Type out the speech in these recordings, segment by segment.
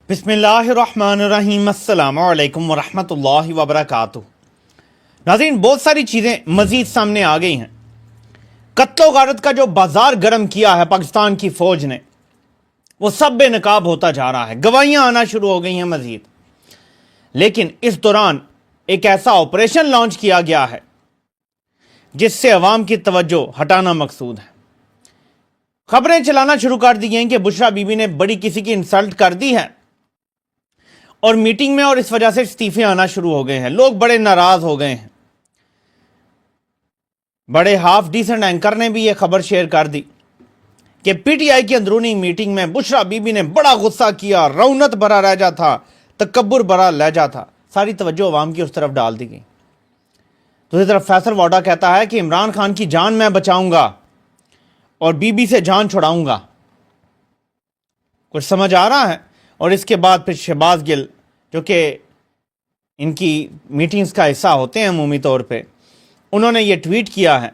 بسم اللہ الرحمن الرحیم۔ السلام علیکم ورحمۃ اللہ وبرکاتہ۔ ناظرین، بہت ساری چیزیں مزید سامنے آ گئی ہیں۔ قتل و غارت کا جو بازار گرم کیا ہے پاکستان کی فوج نے، وہ سب بے نقاب ہوتا جا رہا ہے، گواہیاں آنا شروع ہو گئی ہیں مزید۔ لیکن اس دوران ایک ایسا آپریشن لانچ کیا گیا ہے جس سے عوام کی توجہ ہٹانا مقصود ہے۔ خبریں چلانا شروع کر دی گئیں کہ بشرا بی بی نے بڑی کسی کی انسلٹ کر دی ہے اور میٹنگ میں، اور اس وجہ سے استعفے آنا شروع ہو گئے ہیں۔ لوگ بڑے ناراض ہو گئے ہیں۔ بڑے ہاف ڈیسنٹ اینکر نے بھی یہ خبر شیئر کر دی کہ پی ٹی آئی کی اندرونی میٹنگ میں بشرا بی بی نے بڑا غصہ کیا، رونت بھرا لہجہ تھا، تکبر بھرا لہجہ تھا۔ ساری توجہ عوام کی اس طرف ڈال دی گئی۔ دوسری طرف فیصل واڈا کہتا ہے کہ عمران خان کی جان میں بچاؤں گا اور بی بی سے جان چھڑاؤں گا۔ کچھ سمجھ آ رہا ہے؟ اور اس کے بعد پھر شہباز گل، جو کہ ان کی میٹنگز کا حصہ ہوتے ہیں عمومی طور پہ، انہوں نے یہ ٹویٹ کیا ہے،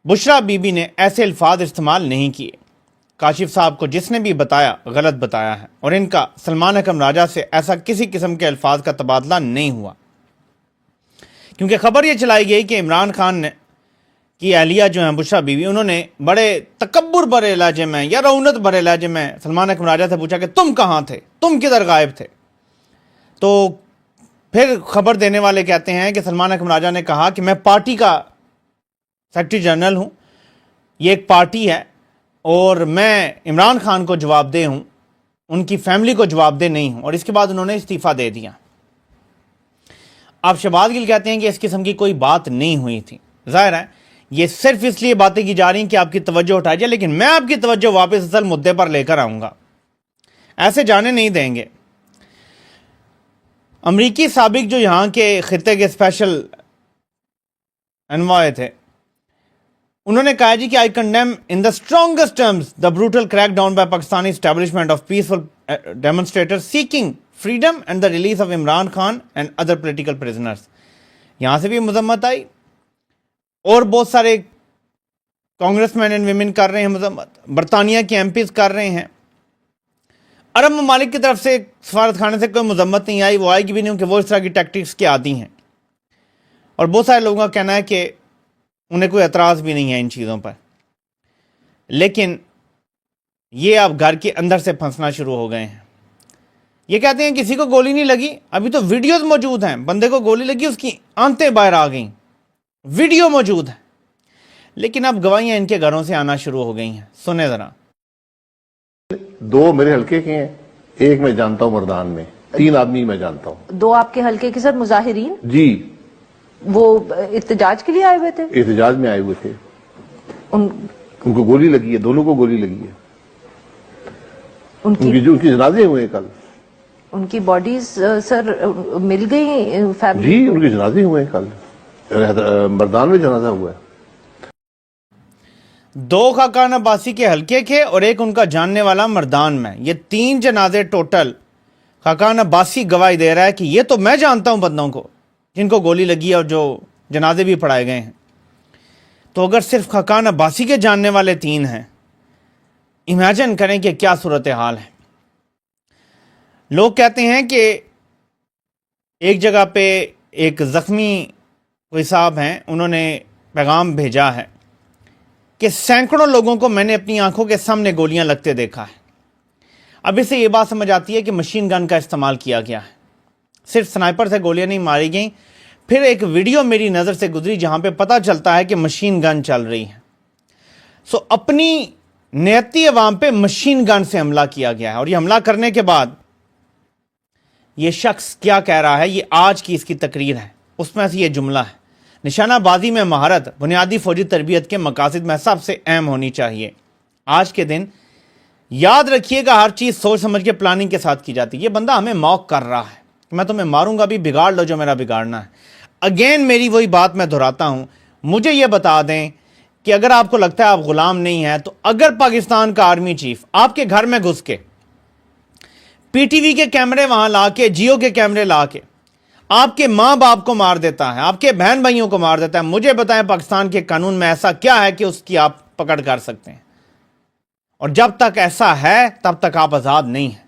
بشرا بی بی نے ایسے الفاظ استعمال نہیں کیے۔ کاشف صاحب کو جس نے بھی بتایا غلط بتایا ہے، اور ان کا سلمان اکرم راجہ سے ایسا کسی قسم کے الفاظ کا تبادلہ نہیں ہوا، کیونکہ خبر یہ چلائی گئی کہ عمران خان نے کی اہلیہ جو ہیں بشرا بی بی، انہوں نے بڑے تکبر بھرے لہجے میں یا رونت بھرے لہجے میں سلمان اکرم راجہ سے پوچھا کہ تم کہاں تھے، تم کدھر غائب تھے؟ تو پھر خبر دینے والے کہتے ہیں کہ سلمان اکرم راجہ نے کہا کہ میں پارٹی کا سیکرٹری جنرل ہوں، یہ ایک پارٹی ہے اور میں عمران خان کو جواب دہ ہوں، ان کی فیملی کو جواب دہ نہیں ہوں۔ اور اس کے بعد انہوں نے استعفیٰ دے دیا۔ اب شہباز گل کہتے ہیں کہ اس قسم کی کوئی بات نہیں ہوئی تھی۔ ظاہر ہے یہ صرف اس لیے باتیں کی جا رہی ہیں کہ آپ کی توجہ ہٹائی جائے، لیکن میں آپ کی توجہ واپس اصل مدعے پر لے کر آؤں گا، ایسے جانے نہیں دیں گے۔ امریکی سابق جو یہاں کے خطے کے اسپیشل انوائے تھے، انہوں نے کہا جی کہ I condemn in the strongest terms the brutal crackdown by Pakistani establishment of peaceful demonstrators seeking freedom and the release of Imran Khan and other political prisoners. یہاں سے بھی مذمت آئی اور بہت سارے کانگریس مین اینڈ ویمن کر رہے ہیں مذمت، برطانیہ کے ایم پیز کر رہے ہیں۔ عرب ممالک کی طرف سے سفارت خانے سے کوئی مذمت نہیں آئی، وہ آئے گی بھی نہیں، کہ وہ اس طرح کی ٹیکٹکس کے عادی ہیں۔ اور بہت سارے لوگوں کا کہنا ہے کہ انہیں کوئی اعتراض بھی نہیں ہے ان چیزوں پر، لیکن یہ اب گھر کے اندر سے پھنسنا شروع ہو گئے ہیں۔ یہ کہتے ہیں کسی کو گولی نہیں لگی، ابھی تو ویڈیوز موجود ہیں، بندے کو گولی لگی، اس کی آنتیں باہر آ گئیں، ویڈیو موجود ہے، لیکن اب گواہیاں ان کے گھروں سے آنا شروع ہو گئی ہیں۔ سنیں ذرا۔ دو میرے حلقے کے ہیں، ایک میں جانتا ہوں مردان میں، 3 آدمی میں جانتا ہوں۔ دو آپ کے حلقے کے ساتھ مظاہرین جی، وہ احتجاج کے لیے آئے ہوئے تھے؟ احتجاج میں آئے ہوئے تھے۔ ان کو گولی لگی ہے، دونوں کو گولی لگی ہے۔ ان کی جنازے ہوئے کل۔ ان کی باڈیز سر مل گئی فیملی؟ جی، ان کے جنازے ہوئے کل، مردان میں جنازہ ہوا ہے۔ 2 خاقان عباسی کے حلقے کے اور ایک ان کا جاننے والا مردان میں، یہ 3 جنازے ٹوٹل۔ خاقان عباسی گواہی دے رہا ہے کہ یہ تو میں جانتا ہوں بندوں کو جن کو گولی لگی ہے اور جو جنازے بھی پڑھائے گئے ہیں۔ تو اگر صرف خاقان عباسی کے جاننے والے 3 ہیں، امیجن کریں کہ کیا صورتحال ہے۔ لوگ کہتے ہیں کہ ایک جگہ پہ ایک زخمی کوئی صاحب ہیں، انہوں نے پیغام بھیجا ہے کہ سینکڑوں لوگوں کو میں نے اپنی آنکھوں کے سامنے گولیاں لگتے دیکھا ہے۔ اب اس سے یہ بات سمجھ آتی ہے کہ مشین گن کا استعمال کیا گیا ہے، صرف سنائپر سے گولیاں نہیں ماری گئیں۔ پھر ایک ویڈیو میری نظر سے گزری جہاں پہ پتہ چلتا ہے کہ مشین گن چل رہی ہے۔ سو اپنی نیتی عوام پہ مشین گن سے حملہ کیا گیا ہے، اور یہ حملہ کرنے کے بعد یہ شخص کیا کہہ رہا ہے، یہ آج کی اس کی تقریر ہے، اس میں سے یہ جملہ ہے: نشانہ بازی میں مہارت بنیادی فوجی تربیت کے مقاصد میں سب سے اہم ہونی چاہیے۔ آج کے دن یاد رکھیے گا ہر چیز سوچ سمجھ کے پلاننگ کے ساتھ کی جاتی ہے۔ یہ بندہ ہمیں موک کر رہا ہے، میں تمہیں ماروں گا بھی، بگاڑ لو جو میرا بگاڑنا ہے۔ اگین میری وہی بات میں دہراتا ہوں، مجھے یہ بتا دیں کہ اگر آپ کو لگتا ہے آپ غلام نہیں ہیں، تو اگر پاکستان کا آرمی چیف آپ کے گھر میں گھس کے پی ٹی وی کے کیمرے وہاں لا کے، جیو کے کیمرے لا کے آپ کے ماں باپ کو مار دیتا ہے، آپ کے بہن بھائیوں کو مار دیتا ہے، مجھے بتائیں پاکستان کے قانون میں ایسا کیا ہے کہ اس کی آپ پکڑ کر سکتے ہیں؟ اور جب تک ایسا ہے تب تک آپ آزاد نہیں ہیں۔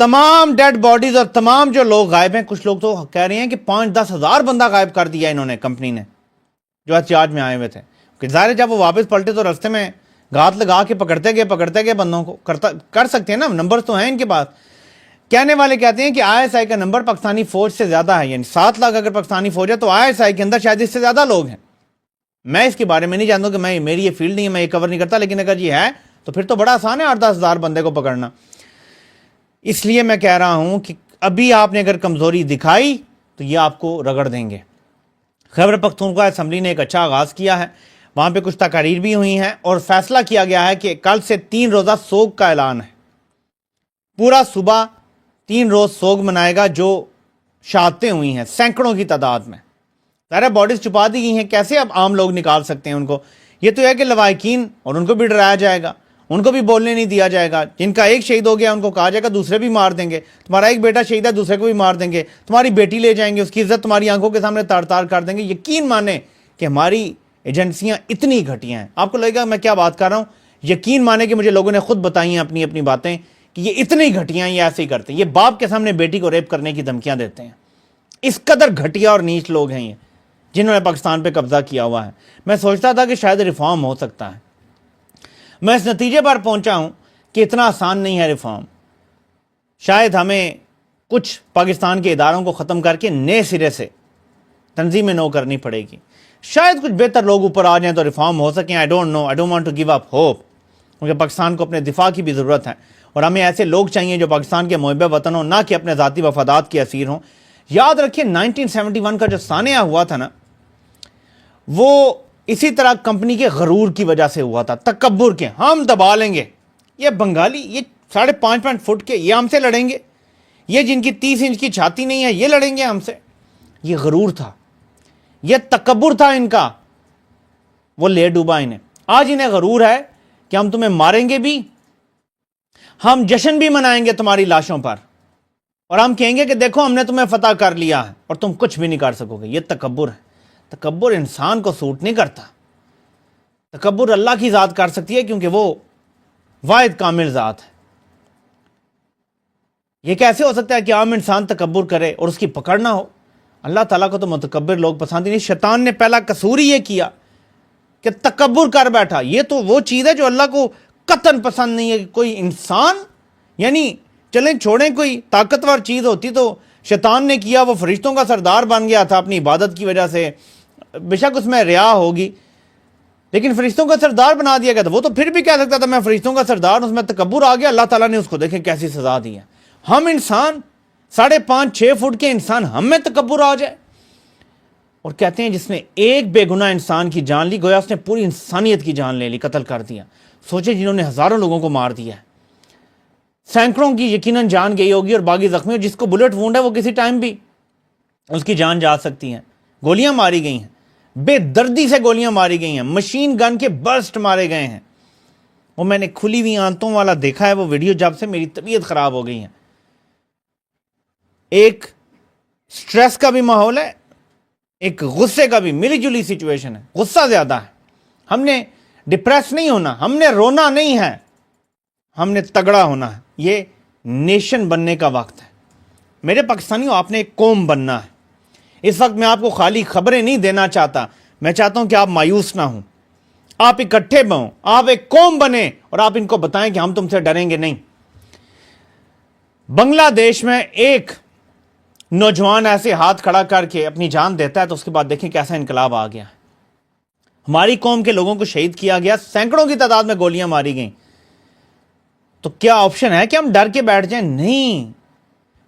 تمام ڈیڈ باڈیز اور تمام جو لوگ غائب ہیں، کچھ لوگ تو کہہ رہے ہیں کہ 5-10 ہزار بندہ غائب کر دیا انہوں نے، کمپنی نے، جو احتجاج میں آئے ہوئے تھے. کہ ظاہر ہے جب وہ واپس پلٹے تو رستے میں گھات لگا کے پکڑتے گئے بندوں کو. کر سکتے ہیں نا، نمبر تو ہیں ان کے پاس. کہنے والے کہتے ہیں کہ ISI کا نمبر پاکستانی فوج سے زیادہ ہے، یعنی 7 لاکھ اگر پاکستانی فوج ہے تو ISI کے اندر شاید اس سے زیادہ لوگ ہیں. میں اس کے بارے میں نہیں جانتا کہ میری یہ فیلڈ نہیں ہے، میں یہ کور نہیں کرتا، لیکن اگر یہ ہے تو پھر تو بڑا آسان ہے 8-10 ہزار بندے کو پکڑنا. اس لیے میں کہہ رہا ہوں کہ ابھی آپ نے اگر کمزوری دکھائی تو یہ آپ کو رگڑ دیں گے. خیبر پختونخوا اسمبلی نے ایک اچھا آغاز کیا ہے، وہاں پہ کچھ تقاریر بھی ہوئی ہیں اور فیصلہ کیا گیا ہے کہ کل سے 3 روزہ سوگ کا اعلان ہے. پورا صبح 3 روز سوگ منائے گا. جو شہادتیں ہوئی ہیں سینکڑوں کی تعداد میں، سارے باڈیز چھپا دی گئی ہیں، کیسے اب عام لوگ نکال سکتے ہیں ان کو؟ یہ تو ہے کہ لواحقین، اور ان کو بھی ڈرایا جائے گا، ان کو بھی بولنے نہیں دیا جائے گا. جن کا ایک شہید ہو گیا ان کو کہا جائے گا دوسرے بھی مار دیں گے. تمہارا ایک بیٹا شہید ہے، دوسرے کو بھی مار دیں گے. تمہاری بیٹی لے جائیں گے، اس کی عزت تمہاری آنکھوں کے سامنے تار تار کر دیں گے. یقین مانیں کہ ہماری ایجنسیاں اتنی گھٹیا ہیں. آپ کو لگے گا میں کیا بات کر رہا ہوں، یقین مانیں کہ مجھے لوگوں نے خود بتائی ہیں اپنی اپنی باتیں کہ یہ اتنی گھٹیا ہیں، یہ ایسے ہی کرتے ہیں. یہ باپ کے سامنے بیٹی کو ریپ کرنے کی دھمکیاں دیتے ہیں. اس قدر گھٹیا اور نیچ لوگ ہیں یہ، جنہوں نے پاکستان پہ قبضہ کیا ہوا ہے. میں سوچتا تھا کہ شاید ریفارم ہو سکتا ہے. میں اس نتیجے پر پہنچا ہوں کہ اتنا آسان نہیں ہے ریفارم. شاید ہمیں کچھ پاکستان کے اداروں کو ختم کر کے نئے سرے سے تنظیمیں نو کرنی پڑے گی. شاید کچھ بہتر لوگ اوپر آ جائیں تو ریفارم ہو سکیں. I don't know, I don't want to give up hope, کیونکہ پاکستان کو اپنے دفاع کی بھی ضرورت ہے اور ہمیں ایسے لوگ چاہیے جو پاکستان کے محب وطن ہوں، نہ کہ اپنے ذاتی مفادات کے اسیر ہوں. یاد رکھیے 1971 کا جو سانحہ ہوا تھا نا، وہ اسی طرح کمپنی کے غرور کی وجہ سے ہوا تھا، تکبر کے. ہم دبا لیں گے، یہ بنگالی، یہ 5.5 فٹ کے، یہ ہم سے لڑیں گے. یہ جن کی 30 انچ کی چھاتی نہیں ہے، یہ لڑیں گے ہم سے. یہ غرور تھا، یہ تکبر تھا ان کا، وہ لے ڈوبا انہیں. آج انہیں غرور ہے کہ ہم تمہیں ماریں گے بھی، ہم جشن بھی منائیں گے تمہاری لاشوں پر، اور ہم کہیں گے کہ دیکھو ہم نے تمہیں فتح کر لیا ہے اور تم کچھ بھی نہیں کر سکو گے. یہ تکبر ہے. تکبر انسان کو سوٹ نہیں کرتا. تکبر اللہ کی ذات کر سکتی ہے کیونکہ وہ واحد کامل ذات ہے. یہ کیسے ہو سکتا ہے کہ عام انسان تکبر کرے اور اس کی پکڑ نہ ہو؟ اللہ تعالیٰ کو تو متکبر لوگ پسند ہی نہیں. شیطان نے پہلا قصور ہی یہ کیا کہ تکبر کر بیٹھا. یہ تو وہ چیز ہے جو اللہ کو قطعاً پسند نہیں ہے کہ کوئی انسان، یعنی چلیں چھوڑیں، کوئی طاقتور چیز ہوتی تو شیطان نے کیا، وہ فرشتوں کا سردار بن گیا تھا اپنی عبادت کی وجہ سے. بے شک اس میں ریا ہوگی، لیکن فرشتوں کا سردار بنا دیا گیا تھا. وہ تو پھر بھی کہہ سکتا تھا میں فرشتوں کا سردار ہوں، اس میں تکبر آ گیا. اللہ تعالیٰ نے اس کو دیکھیں کیسی سزا دی ہے. ہم انسان 5.5-6 فٹ کے انسان، ہم میں تکبر آ جائے. اور کہتے ہیں جس نے ایک بے گناہ انسان کی جان لی، گویا اس نے پوری انسانیت کی جان لے لی، قتل کر دیا. سوچے جنہوں نے ہزاروں لوگوں کو مار دیا ہے، سینکڑوں کی یقیناً جان گئی ہوگی اور باقی زخمی. اور جس کو بلٹ وونڈ ہے وہ کسی ٹائم بھی اس کی جان جا سکتی ہیں. گولیاں ماری گئی ہیں، بے دردی سے گولیاں ماری گئی ہیں، مشین گن کے برسٹ مارے گئے ہیں. وہ میں نے کھلی ہوئی آنتوں والا دیکھا ہے وہ ویڈیو، جب سے میری طبیعت خراب ہو گئی ہے. ایک سٹریس کا بھی ماحول ہے، ایک غصے کا بھی، ملی جلی سچویشن ہے. غصہ زیادہ ہے. ہم نے ڈپریس نہیں ہونا، ہم نے رونا نہیں ہے، ہم نے تگڑا ہونا ہے. یہ نیشن بننے کا وقت ہے. میرے پاکستانیوں، آپ نے ایک قوم بننا ہے. اس وقت میں آپ کو خالی خبریں نہیں دینا چاہتا، میں چاہتا ہوں کہ آپ مایوس نہ ہوں، آپ اکٹھے بنو، آپ ایک قوم بنیں اور آپ ان کو بتائیں کہ ہم تم سے ڈریں گے نہیں. بنگلہ دیش میں ایک نوجوان ایسے ہاتھ کھڑا کر کے اپنی جان دیتا ہے تو اس کے بعد دیکھیں کیسا انقلاب آ گیا. ہماری قوم کے لوگوں کو شہید کیا گیا، سینکڑوں کی تعداد میں گولیاں ماری گئیں. تو کیا آپشن ہے کہ ہم ڈر کے بیٹھ جائیں؟ نہیں،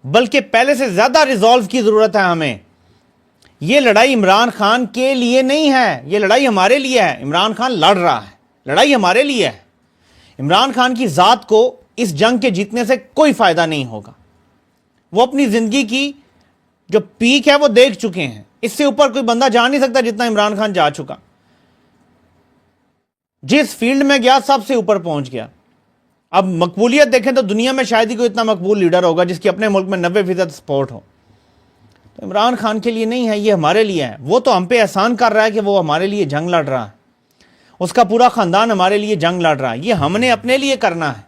بلکہ پہلے سے زیادہ ریزالو کی ضرورت ہے ہمیں. یہ لڑائی عمران خان کے لیے نہیں ہے، یہ لڑائی ہمارے لیے ہے. عمران خان لڑ رہا ہے، لڑائی ہمارے لیے ہے. عمران خان کی ذات کو اس جنگ کے جیتنے سے کوئی فائدہ نہیں ہوگا. وہ اپنی زندگی کی جو پیک ہے وہ دیکھ چکے ہیں. اس سے اوپر کوئی بندہ جا نہیں سکتا جتنا عمران خان جا چکا. جس فیلڈ میں گیا سب سے اوپر پہنچ گیا. اب مقبولیت دیکھیں تو دنیا میں شاید ہی کوئی اتنا مقبول لیڈر ہوگا جس کی اپنے ملک میں 90% سپورٹ ہو. تو عمران خان کے لیے نہیں ہے، یہ ہمارے لیے ہے. وہ تو ہم پہ احسان کر رہا ہے کہ وہ ہمارے لیے جنگ لڑ رہا ہے، اس کا پورا خاندان ہمارے لیے جنگ لڑ رہا ہے. یہ ہم نے اپنے لیے کرنا ہے،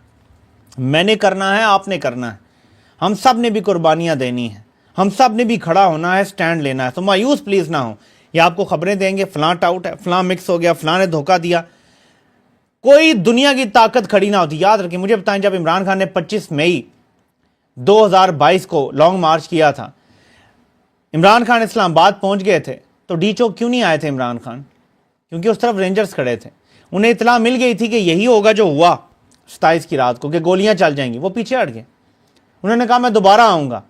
میں نے کرنا ہے، آپ نے کرنا ہے. ہم سب نے بھی قربانیاں دینی ہیں, ہم سب نے بھی کھڑا ہونا ہے, سٹینڈ لینا ہے. تو مایوس پلیز نہ ہوں. یہ آپ کو خبریں دیں گے فلاں ٹاؤٹ ہے, فلاں مکس ہو گیا, فلاں نے دھوکہ دیا. کوئی دنیا کی طاقت کھڑی نہ ہوتی. یاد رکھیں, مجھے بتائیں جب عمران خان نے 25 مئی 2022 کو لانگ مارچ کیا تھا, عمران خان اسلام آباد پہنچ گئے تھے, تو ڈی چوک کیوں نہیں آئے تھے عمران خان؟ کیونکہ اس طرف رینجرز کھڑے تھے. انہیں اطلاع مل گئی تھی کہ یہی ہوگا جو ہوا 27 کی رات کو, کہ گولیاں چل جائیں گی. وہ پیچھے ہٹ گئے. انہوں نے کہا میں دوبارہ آؤں گا.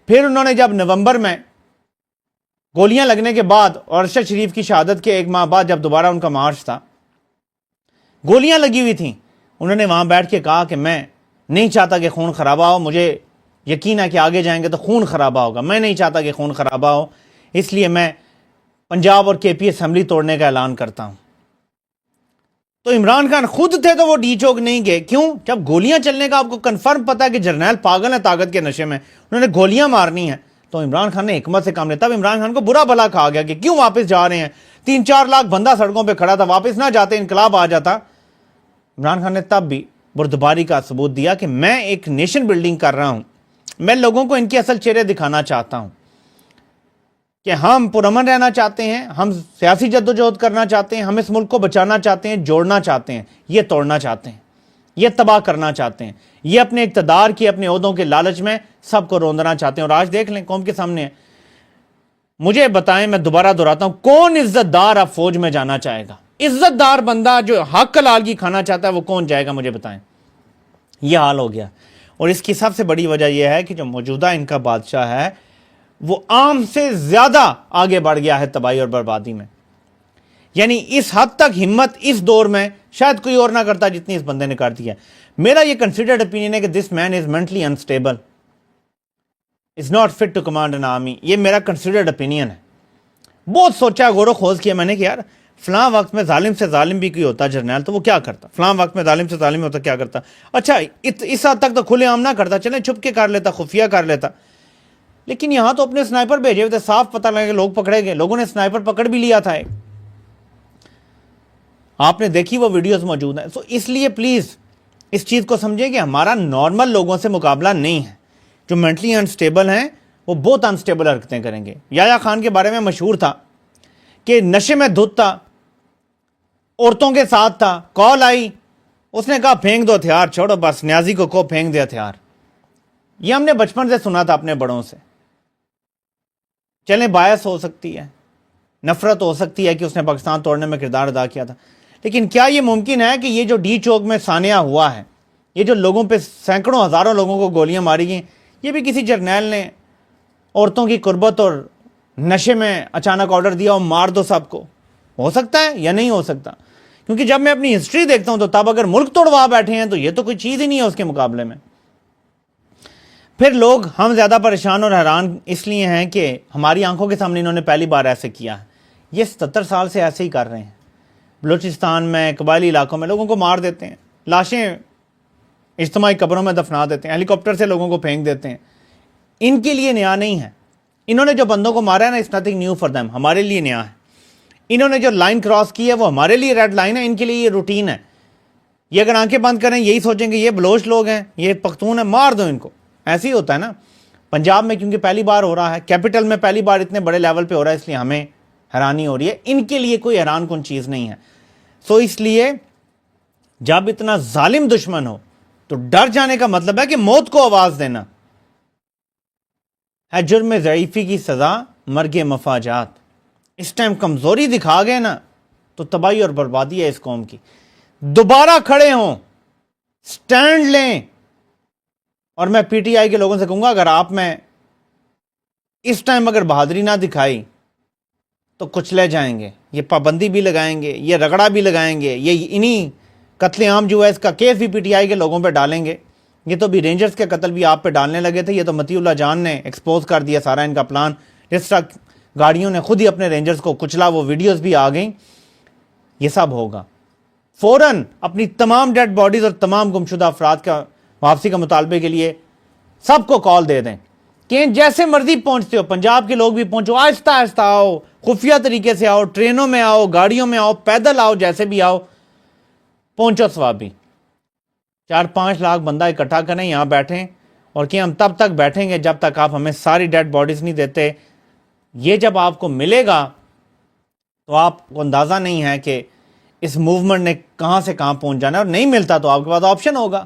پھر انہوں نے جب نومبر میں گولیاں لگنے کے بعد اور ارشد شریف کی شہادت کے 1 ماہ بعد جب دوبارہ ان کا مارچ تھا, گولیاں لگی ہوئی تھیں, انہوں نے وہاں بیٹھ کے کہا کہ میں نہیں چاہتا کہ خون خرابہ ہو, مجھے یقین ہے کہ آگے جائیں گے تو خون خرابہ ہوگا, میں نہیں چاہتا کہ خون خرابہ ہو, اس لیے میں پنجاب اور کے پی اسمبلی توڑنے کا اعلان کرتا ہوں. تو عمران خان خود تھے تو وہ ڈی چوک نہیں گئے. کیوں؟ جب گولیاں چلنے کا آپ کو کنفرم پتا ہے کہ جرنیل پاگل ہے طاقت کے نشے میں, انہوں نے گولیاں مارنی ہیں, تو عمران خان نے حکمت سے کام لیا. تب عمران خان کو برا بھلا کہا گیا کہ کیوں واپس جا رہے ہیں, 3-4 لاکھ بندہ سڑکوں پہ کھڑا تھا, واپس نہ جاتے انقلاب آ جاتا. عمران خان نے تب بھی بردباری کا ثبوت دیا کہ میں ایک نیشن بلڈنگ کر رہا ہوں, میں لوگوں کو ان کے اصل چہرے دکھانا چاہتا ہوں کہ ہم پرامن رہنا چاہتے ہیں, ہم سیاسی جدوجہد کرنا چاہتے ہیں, ہم اس ملک کو بچانا چاہتے ہیں, جوڑنا چاہتے ہیں, یہ توڑنا چاہتے ہیں, یہ تباہ کرنا چاہتے ہیں, یہ اپنے اقتدار کی, اپنے عہدوں کے لالچ میں سب کو روندنا چاہتے ہیں. اور آج دیکھ لیں قوم کے سامنے ہے. مجھے بتائیں, میں دوبارہ دہراتا ہوں, کون عزت دار اب فوج میں جانا چاہے گا؟ عزت دار بندہ جو حق حلال کی کھانا چاہتا ہے وہ کون جائے گا؟ مجھے بتائیں. یہ حال ہو گیا. اور اس کی سب سے بڑی وجہ یہ ہے کہ جو موجودہ ان کا بادشاہ ہے وہ عام سے زیادہ آگے بڑھ گیا ہے تباہی اور بربادی میں. یعنی اس حد تک ہمت اس دور میں شاید کوئی اور نہ کرتا جتنی اس بندے نے کر دی ہے. میرا یہ کنسیڈرڈ اپینین ہے کہ this man is mentally unstable, is not fit to command an army. یہ میرا کنسیڈرڈ اپینین ہے. بہت سوچا, غور و خوض کیا میں نے کہ یار فلاں وقت میں ظالم سے ظالم بھی کوئی ہوتا جرنیل تو وہ کیا کرتا, فلاں وقت میں ظالم سے ظالم ہوتا کیا کرتا. اچھا اس حد تک تو کھلے عام نہ کرتا, چلیں چھپ کے کر لیتا, خفیہ کر لیتا. لیکن یہاں تو اپنے سنائپر بھیجے ہوئے تھے, صاف پتہ لگا کہ لوگ پکڑے گئے. لوگوں نے سنائپر پکڑ بھی لیا تھا. آپ نے دیکھی وہ ویڈیوز موجود ہیں. سو اس لیے پلیز اس چیز کو سمجھیں کہ ہمارا نارمل لوگوں سے مقابلہ نہیں ہے. جو مینٹلی انسٹیبل ہیں وہ بہت انسٹیبل حرکتیں کریں گے. یحییٰ خان کے بارے میں مشہور تھا کہ نشے میں دھت تھا, عورتوں کے ساتھ تھا, کال آئی, اس نے کہا پھینک دو ہتھیار, چھوڑو بس, نیازی کو کہو پھینک دے ہتھیار. یہ ہم نے بچپن سے سنا تھا اپنے بڑوں سے. چلیں باعث ہو سکتی ہے, نفرت ہو سکتی ہے کہ اس نے پاکستان توڑنے میں کردار ادا کیا تھا, لیکن کیا یہ ممکن ہے کہ یہ جو ڈی چوک میں سانیہ ہوا ہے, یہ جو لوگوں پہ سینکڑوں ہزاروں لوگوں کو گولیاں ماری گئیں, یہ بھی کسی جرنیل نے عورتوں کی قربت اور نشے میں اچانک آرڈر دیا اور مار دو سب کو؟ ہو سکتا ہے یا نہیں ہو سکتا؟ کیونکہ جب میں اپنی ہسٹری دیکھتا ہوں تو تب اگر ملک توڑوا بیٹھے ہیں تو یہ تو کوئی چیز ہی نہیں ہے اس کے مقابلے میں. پھر لوگ ہم زیادہ پریشان اور حیران اس لیے ہیں کہ ہماری آنکھوں کے سامنے انہوں نے پہلی بار ایسے کیا ہے. یہ 77 سال سے ایسے ہی کر رہے ہیں. بلوچستان میں, قبائلی علاقوں میں لوگوں کو مار دیتے ہیں, لاشیں اجتماعی قبروں میں دفنا دیتے ہیں, ہیلی کاپٹر سے لوگوں کو پھینک دیتے ہیں. ان کے لیے نیا نہیں ہے. انہوں نے جو بندوں کو مارا ہے نا, it's nothing new for them, ہمارے لیے نیا ہے. انہوں نے جو لائن کراس کی ہے وہ ہمارے لیے ریڈ لائن ہے, ان کے لیے یہ روٹین ہے. یہ اگر آنکھیں بند کریں یہی سوچیں کہ یہ بلوچ لوگ ہیں, یہ پختون ہیں, مار دو ان کو. ایسے ہی ہوتا ہے نا. پنجاب میں کیونکہ پہلی بار ہو رہا ہے, کیپٹل میں پہلی بار اتنے بڑے لیول پہ ہو رہا ہے, اس لیے ہمیں حیرانی ہو رہی ہے. ان کے لیے کوئی حیران کن چیز نہیں ہے. سو اس لیے جب اتنا ظالم دشمن ہو تو ڈر جانے کا مطلب ہے کہ موت کو آواز دینا ہے. جرم ضعیفی کی سزا مرگ مفاجات. اس ٹائم کمزوری دکھا گئے نا تو تباہی اور بربادی ہے اس قوم کی. دوبارہ کھڑے ہوں, سٹینڈ لیں. اور میں پی ٹی آئی کے لوگوں سے کہوں گا اگر آپ میں اس ٹائم اگر بہادری نہ دکھائی تو کچلے جائیں گے. یہ پابندی بھی لگائیں گے, یہ رگڑا بھی لگائیں گے, یہ انہی قتل عام جو ہے اس کا کیس بھی پی ٹی آئی کے لوگوں پہ ڈالیں گے. یہ تو بھی رینجرز کے قتل بھی آپ پہ ڈالنے لگے تھے. یہ تو مطیع اللہ جان نے ایکسپوز کر دیا سارا ان کا پلان. جس طرح گاڑیوں نے خود ہی اپنے رینجرز کو کچلا, وہ ویڈیوز بھی آ گئیں. یہ سب ہوگا. فوراً اپنی تمام ڈیڈ باڈیز اور تمام گمشدہ افراد کا واپسی کا مطالبے کے لیے سب کو کال دے دیں کہ جیسے مرضی پہنچتے ہو, پنجاب کے لوگ بھی پہنچو, آہستہ آہستہ آؤ, خفیہ طریقے سے آؤ, ٹرینوں میں آؤ, گاڑیوں میں آؤ, پیدل آؤ, جیسے بھی آؤ, پہنچو. ثوابی 4-5 لاکھ بندہ اکٹھا کریں, یہاں بیٹھیں اور کہ ہم تب تک بیٹھیں گے جب تک آپ ہمیں ساری ڈیڈ باڈیز نہیں دیتے. یہ جب آپ کو ملے گا تو آپ کو اندازہ نہیں ہے کہ اس موومنٹ نے کہاں سے کہاں پہنچ جانا ہے. اور نہیں ملتا تو آپ کے پاس آپشن ہوگا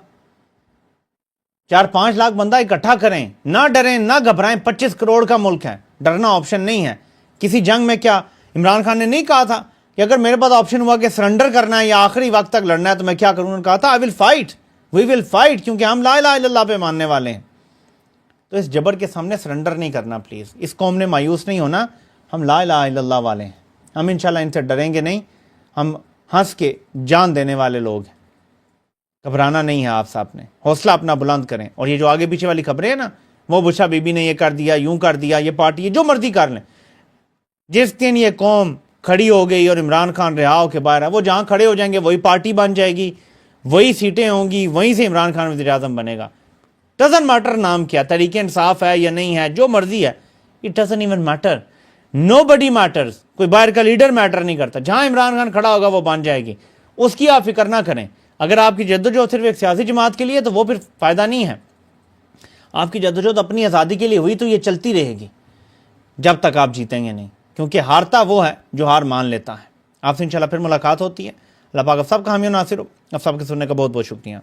4-5 لاکھ بندہ اکٹھا کریں, نہ ڈریں نہ گھبرائیں. 25 کروڑ کا ملک ہے, ڈرنا آپشن نہیں ہے. کسی جنگ میں کیا عمران خان نے نہیں کہا تھا کہ اگر میرے پاس آپشن ہوا کہ سرنڈر کرنا ہے یا آخری وقت تک لڑنا ہے تو میں کیا کروں؟ انہوں نے کہا تھا آئی will fight, we will fight, کیونکہ ہم لا الہ الا اللہ پہ ماننے والے ہیں. تو اس جبر کے سامنے سرنڈر نہیں کرنا پلیز. اس قوم نے مایوس نہیں ہونا, ہم لا الہ الا اللہ والے ہیں, ہم انشاءاللہ ان سے ڈریں گے نہیں, ہم ہنس کے جان دینے والے لوگ ہیں. گھبرانا نہیں ہے آپ صاحب نے, حوصلہ اپنا بلند کریں. اور یہ جو آگے پیچھے والی خبریں ہیں نا, وہ بشا بی بی نے یہ کر دیا, یوں کر دیا, یہ پارٹی, یہ جو مرضی کر لیں, جس دن یہ قوم کھڑی ہو گئی اور عمران خان رہا ہو کے باہر ہے, وہ جہاں کھڑے ہو جائیں گے وہی پارٹی بن جائے گی, وہی سیٹیں ہوں گی, وہیں سے عمران خان وزیر اعظم بنے گا. ڈزنٹ میٹر نام کیا, تحریک انصاف ہے یا نہیں ہے, جو مرضی ہے, it doesn't even matter, nobody matters. کوئی باہر کا لیڈر میٹر نہیں کرتا, جہاں عمران خان کھڑا ہوگا وہ بن جائے گی. اس کی آپ فکر نہ کریں. اگر آپ کی جدوجہد صرف ایک سیاسی جماعت کے لیے تو وہ پھر فائدہ نہیں ہے. آپ کی جدوجہد اپنی آزادی کے لیے ہوئی تو یہ چلتی رہے گی جب تک آپ جیتیں گے نہیں, کیونکہ ہارتا وہ ہے جو ہار مان لیتا ہے. آپ سے انشاءاللہ پھر ملاقات ہوتی ہے. اللہ پاک آپ سب کا حامی و ناصر ہو. آپ سب کے سننے کا بہت بہت شکریہ.